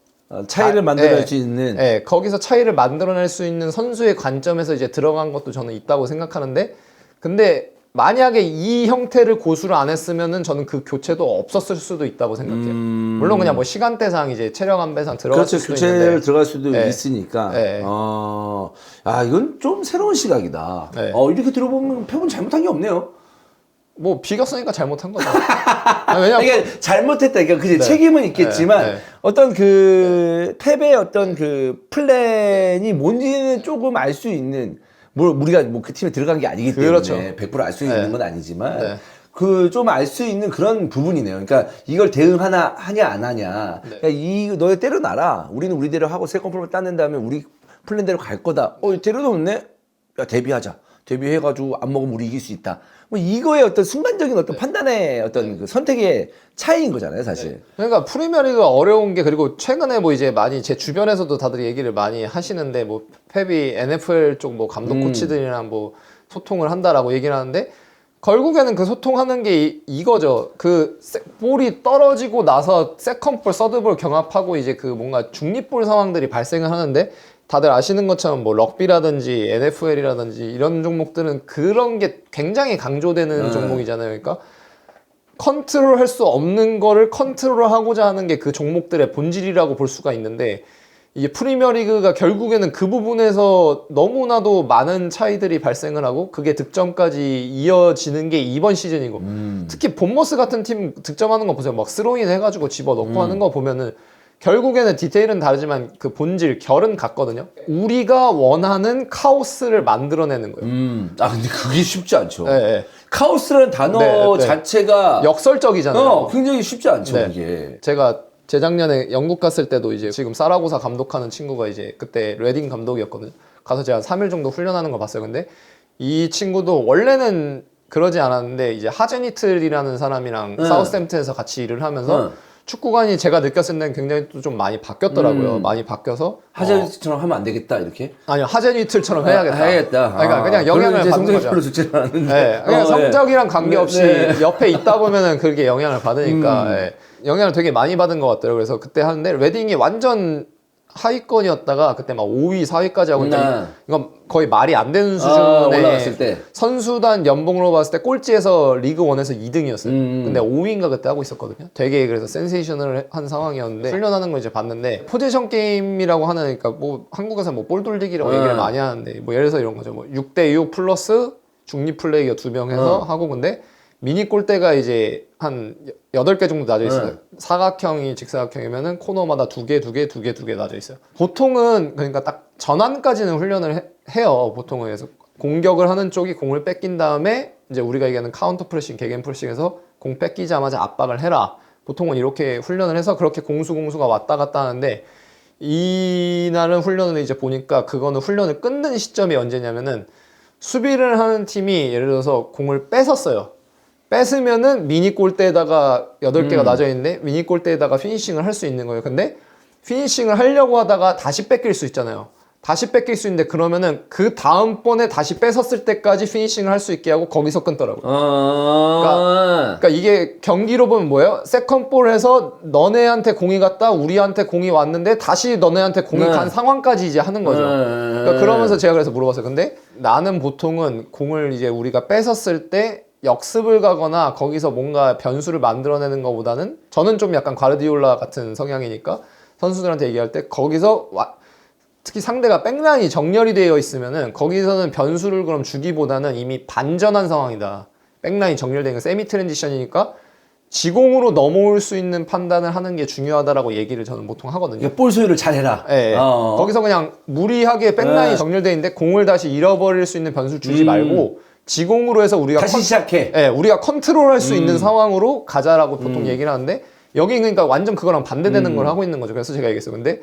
차이를 만들어낼 수 있는. 네, 거기서 차이를 만들어낼 수 있는 선수의 관점에서 이제 들어간 것도 저는 있다고 생각하는데 근데 만약에 이 형태를 고수를 안 했으면은 저는 그 교체도 없었을 수도 있다고 생각해요. 물론 그냥 뭐 시간대상 이제 체력 안배상 들어갔을 그렇죠. 수도 교체를 있는데 들어갈 수도 네. 있으니까. 네. 이건 좀 새로운 시각이다. 네. 이렇게 들어보면 펩은 잘못한 게 없네요. 뭐 비겼으니까 잘못한 거죠. 왜냐면 이게 잘못했다. 그러니까 그치, 책임은 있겠지만 네. 어떤 그 탭의 어떤 그 플랜이 뭔지는 조금 알 수 있는. 우리가 뭐 그 팀에 들어간 게 아니기 때문에 그렇죠. 100% 알 수 있는 건 아니지만 네. 그 좀 알 수 있는 그런 부분이네요. 그러니까 이걸 하냐 안 하냐. 그러니까 너네 때려놔라. 우리는 우리대로 하고 세 컨펌을 땄는 다음에 우리 플랜대로 갈 거다. 때려놓네. 야 데뷔하자. 데뷔해가지고 안 먹으면 우리 이길 수 있다. 뭐 이거의 어떤 순간적인 어떤 판단의 어떤 그 선택의 차이인 거잖아요, 사실. 그러니까 프리미어리가 어려운 게 그리고 최근에 뭐 이제 많이 제 주변에서도 다들 얘기를 많이 하시는데 뭐 펩이 NFL 쪽 뭐 감독 코치들이랑 뭐 소통을 한다라고 얘기를 하는데 결국에는 그 소통하는 게 이거죠. 그 볼이 떨어지고 나서 세컨볼, 서드볼 경합하고 이제 그 뭔가 중립볼 상황들이 발생을 하는데 다들 아시는 것처럼 뭐 럭비라든지 NFL이라든지 이런 종목들은 그런 게 굉장히 강조되는 종목이잖아요. 그러니까 컨트롤 할 수 없는 거를 컨트롤 하고자 하는 게 그 종목들의 본질이라고 볼 수가 있는데 이게 프리미어리그가 결국에는 그 부분에서 너무나도 많은 차이들이 발생을 하고 그게 득점까지 이어지는 게 이번 시즌이고 특히 본머스 같은 팀 득점하는 거 보세요. 막 스로인 해가지고 집어넣고 하는 거 보면은 결국에는 디테일은 다르지만 그 본질, 결은 같거든요. 우리가 원하는 카오스를 만들어내는 거예요. 근데 그게 쉽지 않죠. 네. 카오스라는 단어 자체가 역설적이잖아요. 굉장히 쉽지 않죠, 네. 이게. 제가 재작년에 영국 갔을 때도 이제 지금 사라고사 감독하는 친구가 이제 그때 레딩 감독이었거든요. 가서 제가 3일 정도 훈련하는 걸 봤어요. 근데 이 친구도 원래는 그러지 않았는데 이제 하제니틀이라는 사람이랑 사우스햄튼에서 같이 일을 하면서 축구관이 제가 느꼈을 때는 굉장히 또 좀 많이 바뀌었더라고요. 많이 바뀌어서 하제니트처럼 하면 안 되겠다 이렇게. 아니요 하제니틀처럼 해야겠다. 해야겠다. 그러니까 그냥 영향을 받는 성적이 거죠. 별로 좋지는 않은데. 네, 그냥 성적이랑 관계없이 옆에 있다 보면은 그게 영향을 받으니까 영향을 되게 많이 받은 것 같더라고요. 그래서 그때 하는데 레딩이 완전 하위권이었다가 그때 막 5위, 4위까지 하고 있는데 이건 거의 말이 안 되는 수준의 올라갔을 때. 선수단 연봉으로 봤을 때 꼴찌에서 리그 1에서 2등이었어요. 근데 5위인가 그때 하고 있었거든요. 되게 그래서 센세이션을 한 상황이었는데 훈련하는 거 이제 봤는데 포지션 게임이라고 하니까 뭐 한국에서 뭐 볼 돌리기라고 얘기를 많이 하는데 뭐 예를 들어서 이런 거죠. 뭐 6대6 플러스 중립 플레이어 2명 해서 하고 근데 미니 골대가 이제 한 8개 정도 나져 있어요. 사각형이 직사각형이면은 코너마다 2개, 2개, 2개, 2개 나져 있어요. 보통은 그러니까 딱 전환까지는 훈련을 해요. 보통은 그래서 공격을 하는 쪽이 공을 뺏긴 다음에 이제 우리가 얘기하는 카운터 프레싱, 개겐 프레싱에서 공 뺏기자마자 압박을 해라. 보통은 이렇게 훈련을 해서 그렇게 공수가 왔다 갔다 하는데 이날은 훈련을 이제 보니까 그거는 훈련을 끊는 시점이 언제냐면은 수비를 하는 팀이 예를 들어서 공을 뺏었어요. 뺏으면은 미니 골대에다가 8개가 나져 있는데 미니 골대에다가 피니싱을 할 수 있는 거예요. 근데 피니싱을 하려고 하다가 다시 뺏길 수 있잖아요. 다시 뺏길 수 있는데 그러면은 그 다음번에 다시 뺏었을 때까지 피니싱을 할 수 있게 하고 거기서 끊더라고요. 그러니까 이게 경기로 보면 뭐예요? 세컨볼에서 너네한테 공이 갔다 우리한테 공이 왔는데 다시 너네한테 공이 간 상황까지 이제 하는 거죠. 그러니까 그러면서 제가 그래서 물어봤어요. 근데 나는 보통은 공을 이제 우리가 뺏었을 때 역습을 가거나 거기서 뭔가 변수를 만들어내는 것보다는 저는 좀 약간 과르디올라 같은 성향이니까 선수들한테 얘기할 때 거기서 특히 상대가 백라인이 정렬이 되어 있으면은 거기서는 변수를 그럼 주기보다는 이미 반전한 상황이다. 백라인이 정렬된 건 세미 트랜지션이니까 지공으로 넘어올 수 있는 판단을 하는 게 중요하다라고 얘기를 저는 보통 하거든요. 그러니까 볼 소유를 잘 해라. 네. 거기서 그냥 무리하게 백라인이 정렬되어 있는데 공을 다시 잃어버릴 수 있는 변수를 주지 말고 지공으로 해서 우리가 다시 시작해. 네, 우리가 컨트롤할 수 있는 상황으로 가자라고 보통 얘기를 하는데 여기 그러니까 완전 그거랑 반대되는 걸 하고 있는 거죠. 그래서 제가 얘기했어요. 근데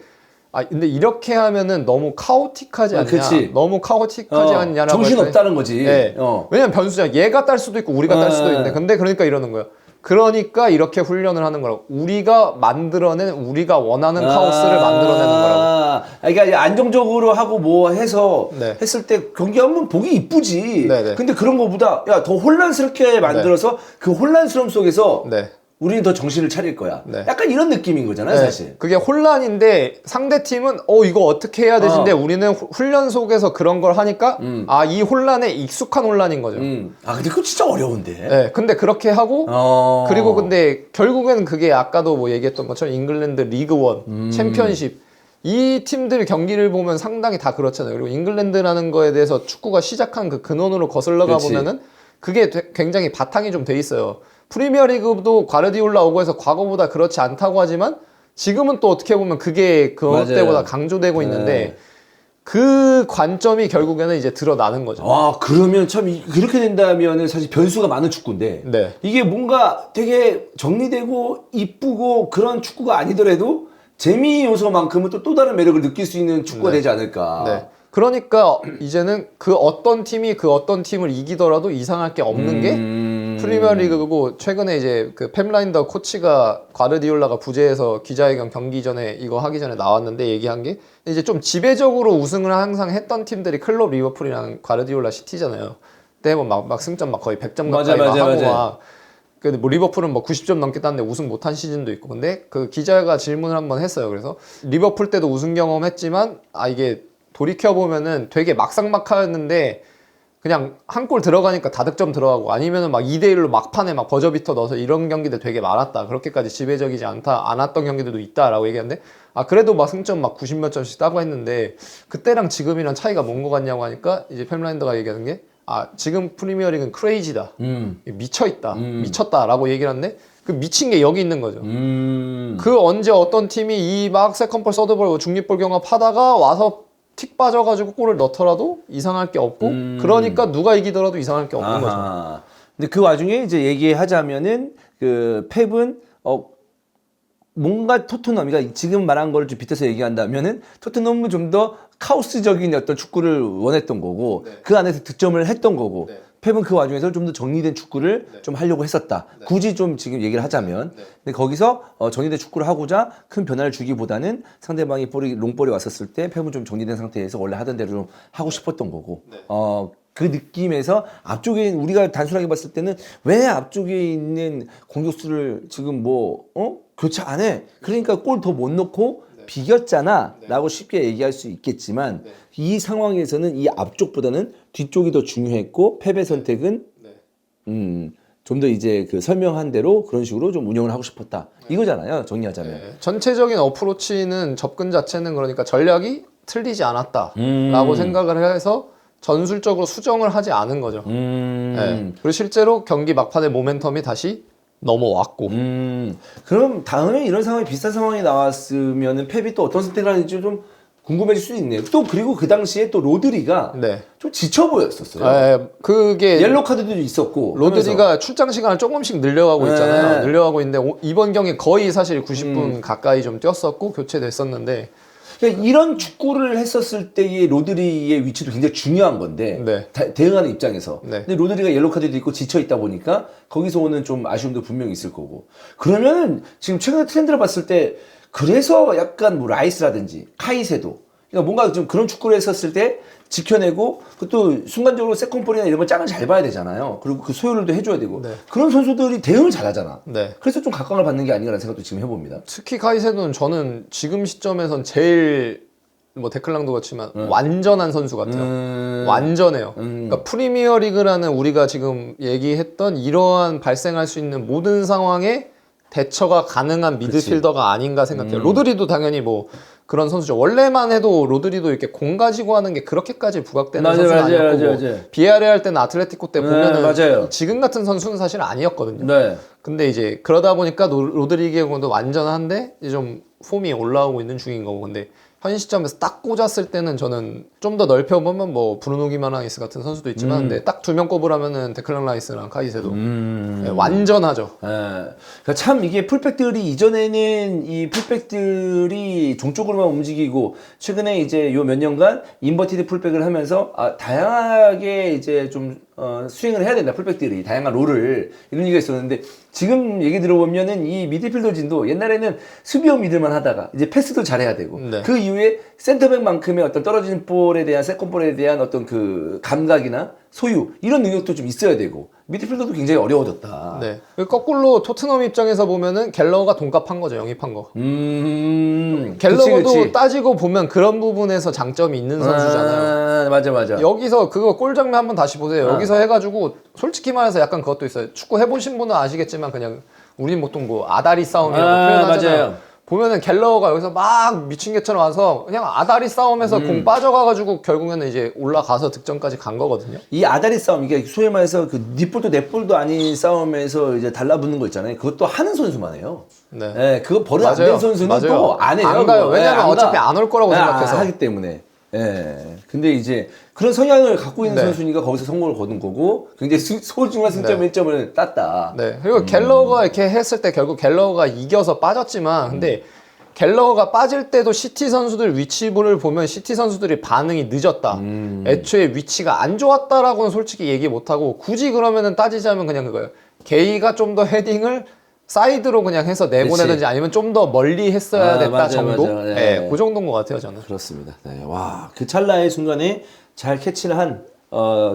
이렇게 하면은 너무 카오틱하지 않냐? 그치. 너무 카오틱하지 않냐라고 정신 했더니 없다는 거지. 네. 왜냐면 변수잖아. 얘가 딸 수도 있고 우리가 딸 수도 있는데 근데 그러니까 이러는 거예요. 그러니까 이렇게 훈련을 하는 거라고. 우리가 만들어낸 우리가 원하는 카오스를 만들어내는 거라고. 그러니까 이제 안정적으로 하고 뭐 해서 네. 했을 때 경기하면 보기 이쁘지. 네네. 근데 그런 거보다 야 더 혼란스럽게 만들어서 그 혼란스러움 속에서 네. 우리는 더 정신을 차릴 거야. 네. 약간 이런 느낌인 거잖아요, 네. 사실. 그게 혼란인데 상대 팀은 이거 어떻게 해야 되지인데 우리는 훈련 속에서 그런 걸 하니까 이 혼란에 익숙한 혼란인 거죠. 근데 그거 진짜 어려운데. 네. 근데 그렇게 하고 그리고 근데 결국에는 그게 아까도 뭐 얘기했던 것처럼 잉글랜드 리그 1 챔피언십 이 팀들 경기를 보면 상당히 다 그렇잖아요. 그리고 잉글랜드라는 거에 대해서 축구가 시작한 그 근원으로 거슬러가 그치. 보면은 그게 굉장히 바탕이 좀 돼 있어요. 프리미어리그도 과르디올라 오고 해서 과거보다 그렇지 않다고 하지만 지금은 또 어떻게 보면 그게 그 맞아요. 때보다 강조되고 있는데 그 관점이 결국에는 이제 드러나는 거죠. 그러면 참 그렇게 된다면은 사실 변수가 많은 축구인데 네. 이게 뭔가 되게 정리되고 이쁘고 그런 축구가 아니더라도 재미 요소만큼은 또 다른 매력을 느낄 수 있는 축구가 되지 않을까. 네. 그러니까 이제는 그 어떤 팀이 그 어떤 팀을 이기더라도 이상할 게 없는 게 프리미어리그고 최근에 이제 그 펩라인더 코치가 과르디올라가 부재해서 기자회견 경기 전에 이거 하기 전에 나왔는데 얘기한 게 이제 좀 지배적으로 우승을 항상 했던 팀들이 클럽 리버풀이랑 과르디올라 시티잖아요. 그때 막 승점 막 거의 100점 가까이 하고 막 근데 뭐 리버풀은 뭐 90점 넘게 땄는데 우승 못한 시즌도 있고 근데 그 기자가 질문을 한번 했어요. 그래서 리버풀 때도 우승 경험했지만 이게 돌이켜보면은 되게 막상막하였는데 그냥 한 골 들어가니까 다득점 들어가고 아니면은 막 2대1로 막판에 막 버저비터 넣어서 이런 경기들 되게 많았다. 그렇게까지 지배적이지 않았던 경기들도 있다라고 얘기하는데 그래도 막 승점 막 90몇 점씩 따고 했는데 그때랑 지금이랑 차이가 뭔 것 같냐고 하니까 이제 펩라인더가 얘기하는 게 지금 프리미어리그는 크레이지다. 미쳐있다. 미쳤다라고 얘기를 하는데 그 미친 게 여기 있는 거죠. 그 언제 어떤 팀이 이 막 세컨볼, 서드볼, 중립볼 경합하다가 와서 틱 빠져가지고 골을 넣더라도 이상할 게 없고 그러니까 누가 이기더라도 이상할 게 없는 거죠. 근데 그 와중에 이제 얘기하자면은 그 펩은 뭔가 토트넘이가 지금 말한 거를 좀 빗대서 얘기한다면은 토트넘은 좀 더 카오스적인 어떤 축구를 원했던 거고 그 안에서 득점을 했던 거고 펩은 그 와중에서 좀 더 정리된 축구를 좀 하려고 했었다. 굳이 좀 지금 얘기를 하자면. 근데 거기서 정리된 축구를 하고자 큰 변화를 주기보다는 상대방이 롱볼이 왔었을 때 펩은 좀 정리된 상태에서 원래 하던 대로 좀 하고 싶었던 거고. 그 느낌에서 앞쪽에 우리가 단순하게 봤을 때는 왜 앞쪽에 있는 공격수를 지금 교체 안 해? 그러니까 골 더 못 넣고 비겼잖아 라고 쉽게 얘기할 수 있겠지만 이 상황에서는 이 앞쪽보다는 뒤쪽이 더 중요했고 펩의 선택은 좀 더 이제 그 설명한 대로 그런 식으로 좀 운영을 하고 싶었다 이거잖아요 정리하자면. 전체적인 어프로치는 접근 자체는 그러니까 전략이 틀리지 않았다라고 생각을 해서 전술적으로 수정을 하지 않은 거죠. 그리고 실제로 경기 막판에 모멘텀이 다시 넘어왔고. 그럼 다음에 이런 상황이 비슷한 상황이 나왔으면은 펩이 또 어떤 선택을 하는지 좀 궁금해질 수 있네요. 또 그리고 그 당시에 또 로드리가 좀 지쳐 보였었어요. 그게 옐로 카드도 있었고 로드리가 하면서. 출장 시간을 조금씩 늘려가고 있잖아요. 늘려가고 있는데 이번 경기 거의 사실 90분 가까이 좀 뛰었었고 교체됐었는데 그러니까 이런 축구를 했었을 때의 로드리의 위치도 굉장히 중요한 건데 대응하는 입장에서 근데 로드리가 옐로 카드도 있고 지쳐 있다 보니까 거기서 오는 좀 아쉬움도 분명히 있을 거고 그러면은 지금 최근에 트렌드를 봤을 때 그래서 약간 뭐 라이스라든지 카이세도 그러니까 뭔가 좀 그런 축구를 했었을 때 지켜내고 또 순간적으로 세컨볼이나 이런 걸 짝을 잘 봐야 되잖아요. 그리고 그 소요를 도 해줘야 되고 네. 그런 선수들이 대응을 잘하잖아. 네. 그래서 좀 각광을 받는 게 아닌가라는 생각도 지금 해봅니다. 특히 카이세도는 저는 지금 시점에선 제일 뭐 데클랑도 그렇지만 완전한 선수 같아요. 완전해요. 그러니까 프리미어리그라는 우리가 지금 얘기했던 이러한 발생할 수 있는 모든 상황에 대처가 가능한 미드필더가 아닌가 생각해요. 로드리도 당연히 뭐 그런 선수죠. 원래만 해도 로드리도 이렇게 공 가지고 하는 게 그렇게까지 부각되는 선수는 아니었고 뭐 비아레알 때는 아틀레티코 때 보면은 맞아요. 지금 같은 선수는 사실 아니었거든요. 네. 근데 이제 그러다 보니까 로드리게의 공도 완전한데 이제 좀 폼이 올라오고 있는 중인 거고 근데 현 시점에서 딱 꽂았을 때는 저는 좀 더 넓혀보면 뭐 브루노 기마라이스 같은 선수도 있지만 근데 딱 두 명 꼽으라면은 데클란 라이스랑 카이세도 네, 완전하죠. 네. 그러니까 참 이게 풀백들이 이전에는 이 풀백들이 종쪽으로만 움직이고 최근에 이제 요 몇 년간 인버티드 풀백을 하면서 다양하게 이제 좀 스윙을 해야 된다 풀백들이 다양한 롤을 이런 얘기가 있었는데 지금 얘기 들어보면은 이 미드필더진도 옛날에는 수비형 미들만 하다가 이제 패스도 잘해야 되고 네. 그 이후에 센터백만큼의 어떤 떨어지는 볼에 대한 세컨볼에 대한 어떤 그 감각이나 소유 이런 능력도 좀 있어야 되고 미드필더도 굉장히 어려워졌다. 네. 거꾸로 토트넘 입장에서 보면은 갤러가 돈값한 거죠. 영입한 거. 갤러도 그치. 따지고 보면 그런 부분에서 장점이 있는 선수잖아요. 맞아. 여기서 그거 골 장면 한번 다시 보세요. 여기서 해가지고 솔직히 말해서 약간 그것도 있어요. 축구 해보신 분은 아시겠지만 그냥 우린 보통 뭐 아다리 싸움이라고 표현하잖아요. 맞아요. 보면은 갤러가 여기서 막 미친 개처럼 와서 그냥 아다리 싸움에서 공 빠져가가지고 결국에는 이제 올라가서 득점까지 간 거거든요. 이 아다리 싸움 이게 소위 말해서 그 뒷볼도 넷볼도 아닌 싸움에서 이제 달라붙는 거 있잖아요. 그것도 하는 선수만 해요. 네. 네, 그거 버릇 안 된 선수는 또 안 해요. 안 가요. 그거. 왜냐면 안 어차피 가. 안 올 거라고 생각해서. 하기 때문에. 예. 근데 이제 그런 성향을 갖고 있는 네. 선수니까 거기서 성공을 거둔 거고 굉장히 소중한 승점 1점을 땄다. 네. 그리고 갤러가 이렇게 했을 때 결국 갤러가 이겨서 빠졌지만 근데 갤러가 빠질 때도 시티 선수들 위치를 보면 시티 선수들이 반응이 늦었다. 애초에 위치가 안 좋았다라고는 솔직히 얘기 못하고 굳이 그러면은 따지자면 그냥 그거예요. 게이가 좀 더 헤딩을 사이드로 그냥 해서 내보내든지 아니면 좀 더 멀리 했어야 됐다 맞아, 정도? 맞아. 네. 네, 그 정도인 것 같아요 저는. 그렇습니다. 네. 와, 그 찰나의 순간에 잘 캐치를 한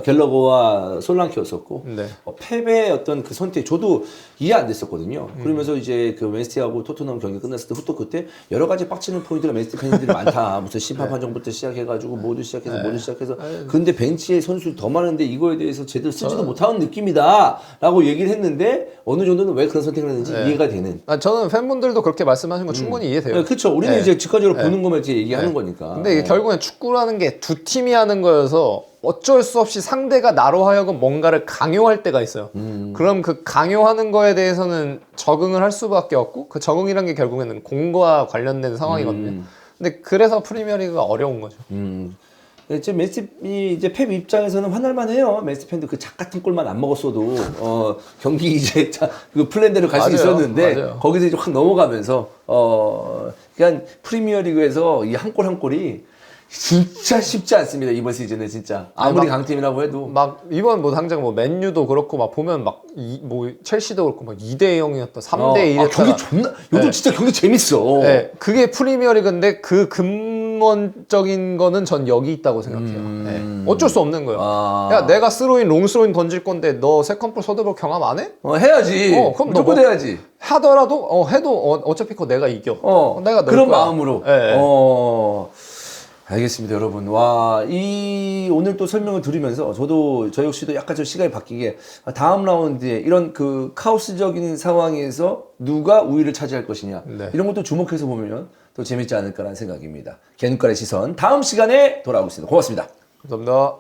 갤러거와 솔랑키였었고 네. 펩의 어떤 그 선택 저도 이해 안 됐었거든요. 그러면서 이제 그 맨시티하고 토트넘 경기 끝났을 때 후토 그때 여러 가지 빡치는 포인트가 맨시티 팬들이 많다. 무슨 심판 판정부터 시작해가지고 모두 시작해서 근데 벤치에 선수 더 많은데 이거에 대해서 제대로 쓰지도 못하는 느낌이다라고 얘기를 했는데 어느 정도는 왜 그런 선택을 했는지 이해가 되는. 저는 팬분들도 그렇게 말씀하신 거 충분히 이해돼요. 네, 그렇죠. 우리는 이제 직관적으로 보는 거면 이제 얘기하는 거니까. 근데 이게 결국엔 축구라는 게 두 팀이 하는 거여서 어쩔 수 없이 상대가 나로 하여금 뭔가를 강요할 때가 있어요. 그럼 그 강요하는 거에 대해서는 적응을 할 수밖에 없고 그 적응이란 게 결국에는 공과 관련된 상황이거든요. 근데 그래서 프리미어리그가 어려운 거죠. 이제 맨시티 이제 펩 입장에서는 화날만 해요. 맨시티 팬도 그 작 같은 골만 안 먹었어도 경기 이제 그 플랜대로 갈 수 있었는데 맞아요. 거기서 이제 확 넘어가면서 그냥 프리미어리그에서 이 한 골 한 골이 진짜 쉽지 않습니다. 이번 시즌에 진짜 아무리 강팀이라고 해도 막 이번 뭐 당장 뭐 맨유도 그렇고 막 보면 막 뭐 첼시도 그렇고 막 2대 0이었다, 3대 1이었다. 경기 존나 요즘 진짜 경기 재밌어. 네, 그게 프리미어리그인데 그 근원적인 거는 전 여기 있다고 생각해요. 네. 어쩔 수 없는 거예요. 야, 내가 스로인, 롱스로인 던질 건데 너 세컨볼 서드볼 경험 안 해? 해야지. 그럼 무조건 너 해야지. 하더라도 해도 어차피 그거 내가 이겨. 내가 넣을 그런 거야. 마음으로. 네. 알겠습니다, 여러분. 와, 오늘 또 설명을 들으면서 저 역시도 약간 좀 시각이 바뀌게 다음 라운드에 이런 그 카오스적인 상황에서 누가 우위를 차지할 것이냐. 네. 이런 것도 주목해서 보면 더 재밌지 않을까라는 생각입니다. 개눈깔의 시선. 다음 시간에 돌아오겠습니다. 고맙습니다. 감사합니다.